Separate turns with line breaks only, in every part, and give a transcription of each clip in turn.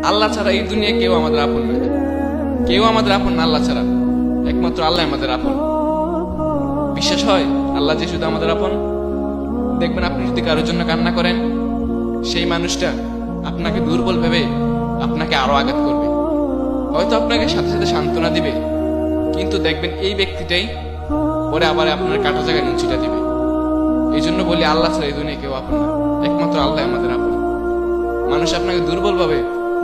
আল্লাহ ছাড়া এই দুনিয়া কেউ আমাদের আপন না, কেউ আমাদের আপন না আল্লাহ ছাড়া, একমাত্র আল্লাহ আমাদের আপন। বিশ্বাস হয় আল্লাহ যে শুধু আমাদের আপন? দেখবেন আপনি যদি কারোর জন্য কান্না করেন, সেই মানুষটা আপনাকে দুর্বল ভেবে আপনাকে আরো আঘাত করবে, হয়তো আপনাকে সাথে সাথে সান্ত্বনা দিবে, কিন্তু দেখবেন এই ব্যক্তিটাই পরে আবার আপনার কাটা জায়গায় মুচিটা দিবে। এই জন্য বলি আল্লাহ ছাড়া এই দুনিয়া কেউ আপন না, একমাত্র আল্লাহ আমাদের আপন। মানুষ আপনাকে দুর্বল ভাবে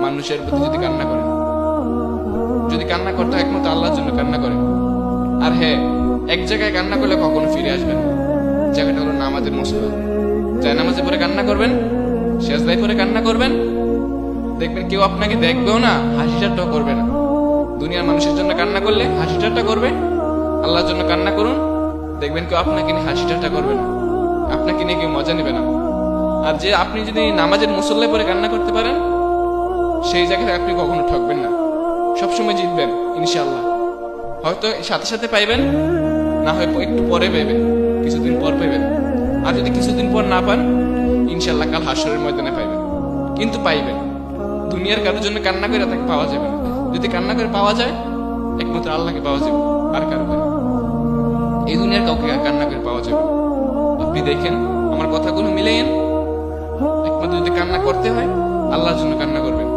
মানুষের প্রতি যদি কান্না করেন, যদি কান্না করতে হয় একমাত্র আল্লাহর জন্য কান্না করেন। আর হ্যাঁ, এক জায়গায় কান্না করলে কখনো ফিরে আসবেন, জায়গাটা হলো নামাজের মুসল্লা। যাই নামাজে পরে কান্না করবেন, সেজদায় পরে কান্না করবেন, দেখবেন কেউ আপনাকে দেখবেও না, হাসি ঠাট্টাও করবে না। দুনিয়ার মানুষের জন্য কান্না করলে হাসি ঠাট্টা করবে, আল্লাহর জন্য কান্না করুন, দেখবেন কেউ আপনাকে নিয়ে হাসি ঠাট্টা করবে না, আপনাকে নিয়ে কেউ মজা নেবে না। আর যে আপনি যদি নামাজের মুসল্লায় পরে কান্না করতে পারেন, সেই জায়গায় আপনি কখনো ঠকবেন না, সবসময় জিতবেন ইনশাআল্লাহ। হয়তো সাথে সাথে পাইবেন, না হয় একটু পরে পাইবেন, কিছুদিন পর পাইবেন। আর যদি কিছুদিন পর না পান, ইনশাআল্লাহ কাল হাসরের ময়দানে পাইবেন, কিন্তু পাইবেন। দুনিয়ার কারোর জন্য কান্না করে তাকে পাওয়া যাবে না। যদি কান্না করে পাওয়া যায়, একমাত্র আল্লাহকে পাওয়া যাবে, আর কারো করে এই দুনিয়ার কাউকে কান্না করে পাওয়া যাবে। আপনি দেখেন, আমার কথাগুলো মিলেন, একমাত্র যদি কান্না করতে হয় আল্লাহর জন্য কান্না করবেন।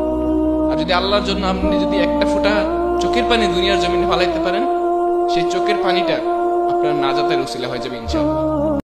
আর যদি আল্লাহর জন্য আপনি যদি একটা ফোঁটা চোখের পানি দুনিয়ার জমিনে ফালাইতে পারেন, সেই চোখের পানিটা আপনার নাজাতের উসিলা হয়ে যাবে ইনশাআল্লাহ।